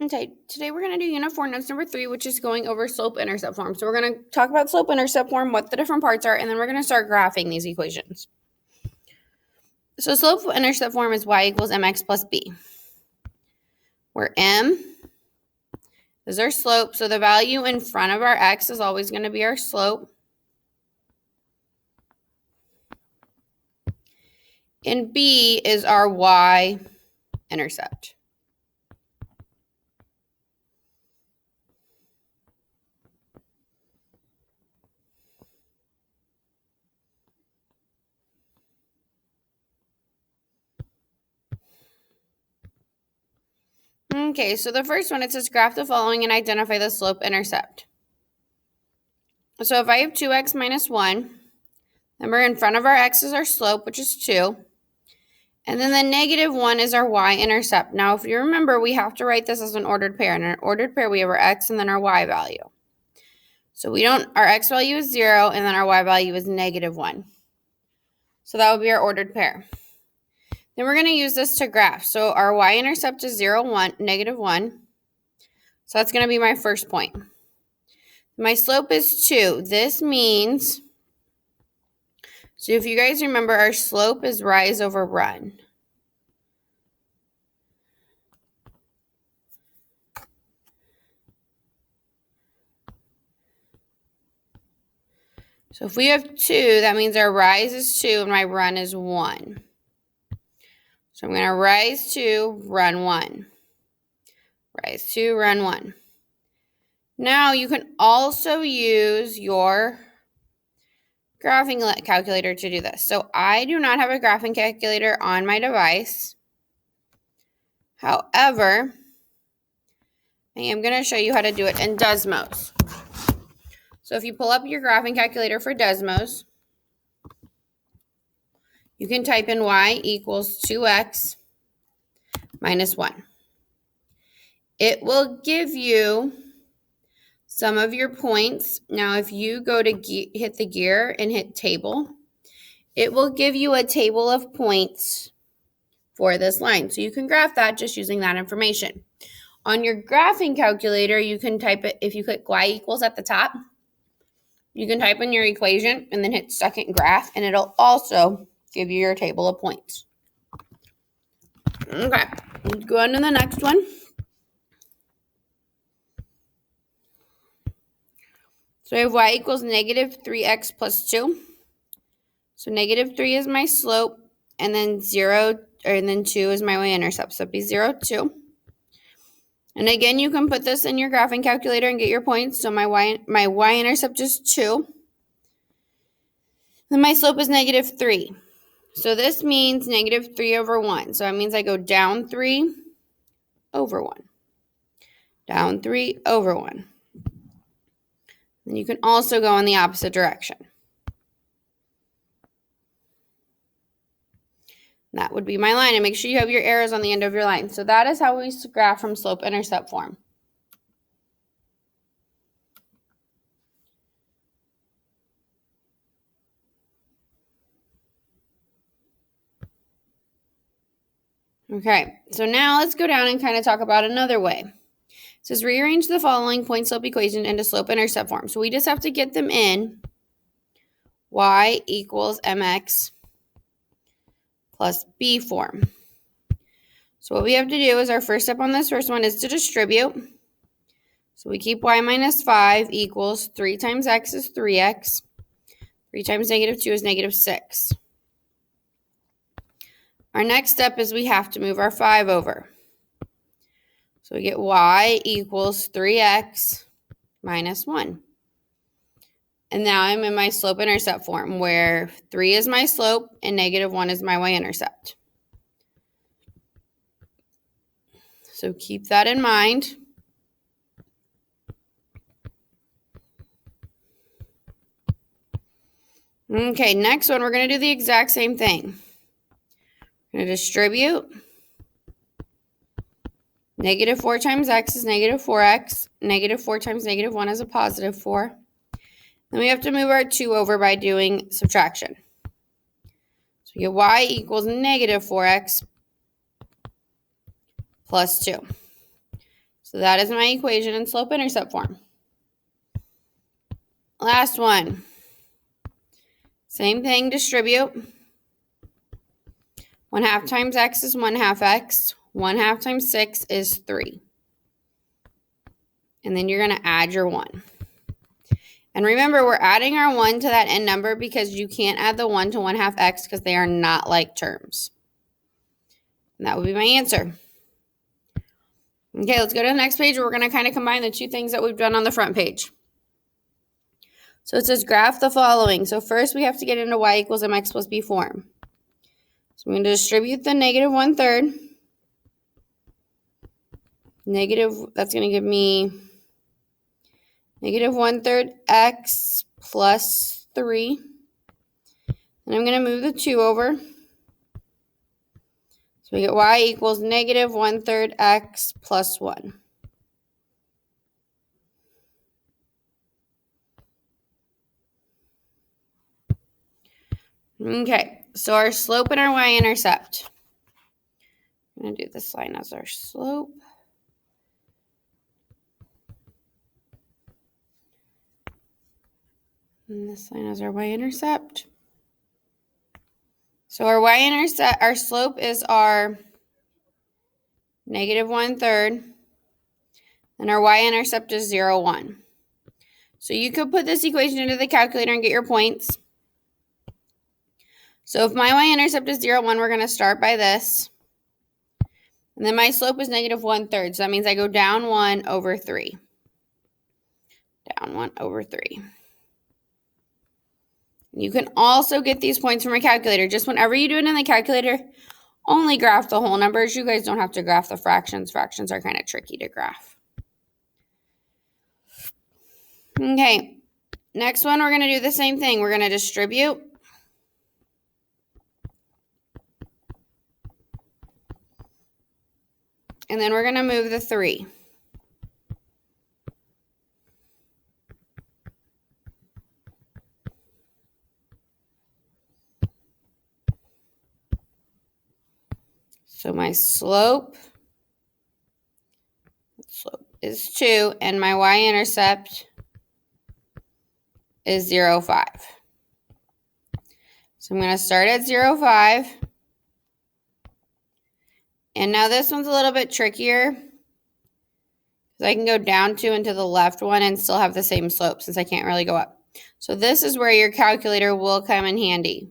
Okay, today we're going to do Unit 4, Notes number 3, which is going over slope-intercept form. So we're going to talk about slope-intercept form, what the different parts are, and then we're going to start graphing these equations. So slope-intercept form is y equals mx plus b, where m is our slope. So the value in front of our x is always going to be our slope. And b is our y-intercept. Okay, so the first one, it says graph the following and identify the slope-intercept. So if I have 2x minus 1, remember in front of our x is our slope, which is 2. And then the negative 1 is our y-intercept. Now, if you remember, we have to write this as an ordered pair. In an ordered pair, we have our x and then our y value. So our x value is 0, and then our y value is negative 1. So that would be our ordered pair. Then we're going to use this to graph. So our y-intercept is 0, 1, negative 1. So that's going to be my first point. My slope is 2. This means, so if you guys remember, our slope is rise over run. So if we have 2, that means our rise is 2 and my run is 1. So I'm going to rise 2, run 1. Rise 2, run 1. Now you can also use your graphing calculator to do this. So I do not have a graphing calculator on my device. However, I am going to show you how to do it in Desmos. So if you pull up your graphing calculator for Desmos, you can type in y equals 2x minus 1. It will give you some of your points. Now, if you go to hit the gear and hit table, it will give you a table of points for this line. So you can graph that just using that information. On your graphing calculator, you can type it, if you click y equals at the top, you can type in your equation and then hit second graph, and it'll also give you your table of points. Okay, let's go on to the next one. So I have y equals negative 3x plus 2. So negative 3 is my slope, and then 2 is my y-intercept. So it'd be 0, 2. And again, you can put this in your graphing calculator and get your points. So my y-intercept is 2. Then my slope is negative 3. So this means negative 3 over 1. So that means I go down 3 over 1. Down 3 over 1. And you can also go in the opposite direction. That would be my line. And make sure you have your arrows on the end of your line. So that is how we graph from slope-intercept form. Okay, so now let's go down and kind of talk about another way. It says rearrange the following point-slope equation into slope-intercept form. So we just have to get them in y equals mx plus b form. So what we have to do is our first step on this first one is to distribute. So we keep y minus 5 equals 3 times x is 3x. 3 times negative 2 is negative 6. Our next step is we have to move our 5 over. So we get y equals 3x minus 1. And now I'm in my slope-intercept form where 3 is my slope and negative 1 is my y-intercept. So keep that in mind. Okay, next one, we're going to do the exact same thing. We're going to distribute. Negative 4 times x is negative 4x. Negative 4 times negative 1 is a positive 4. Then we have to move our 2 over by doing subtraction. So we get y equals negative 4x plus 2. So So that is my equation in slope-intercept form. Last one. Same thing, distribute. 1/2 times x is 1/2 x. 1/2 times 6 is 3. And then you're going to add your 1. And remember, we're adding our 1 to that end number because you can't add the 1 to 1/2 x because they are not like terms. And that would be my answer. Okay, let's go to the next page. We're going to kind of combine the two things that we've done on the front page. So it says graph the following. So first we have to get into y equals mx plus b form. So I'm going to distribute the negative 1/3. That's going to give me negative 1/3 x plus 3. And I'm going to move the 2 over. So we get y equals negative 1/3 x plus 1. Okay, so our slope and our y-intercept. I'm going to do this line as our slope. And this line is our y-intercept. So our y-intercept, our slope is our negative 1/3. And our y-intercept is 0, 1. So you could put this equation into the calculator and get your points. So if my y-intercept is 0, 1, we're going to start by this. And then my slope is negative 1/3. So that means I go down 1 over 3. Down 1 over 3. You can also get these points from a calculator. Just whenever you do it in the calculator, only graph the whole numbers. You guys don't have to graph the fractions. Fractions are kind of tricky to graph. Okay, next one, we're going to do the same thing. We're going to distribute. And then we're going to move the 3. So my slope is 2, and my y-intercept is 0, 5. So I'm going to start at 0, 5. And now this one's a little bit trickier, because I can go down 2 into the left one and still have the same slope since I can't really go up. So this is where your calculator will come in handy.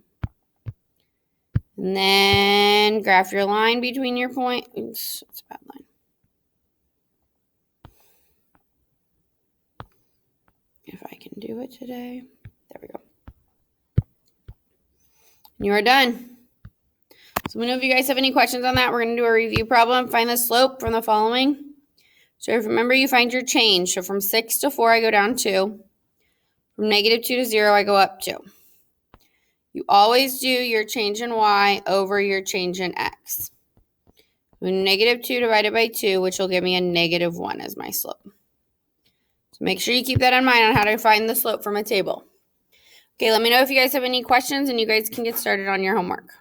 And then graph your line between your points. Oops, that's a bad line. If I can do it today. There we go. You are done. So let me know if you guys have any questions on that. We're going to do a review problem. Find the slope from the following. So if remember, you find your change. So from 6 to 4, I go down 2. From negative 2 to 0, I go up 2. You always do your change in y over your change in x. Negative 2 divided by 2, which will give me a negative 1 as my slope. So make sure you keep that in mind on how to find the slope from a table. Okay, let me know if you guys have any questions, and you guys can get started on your homework.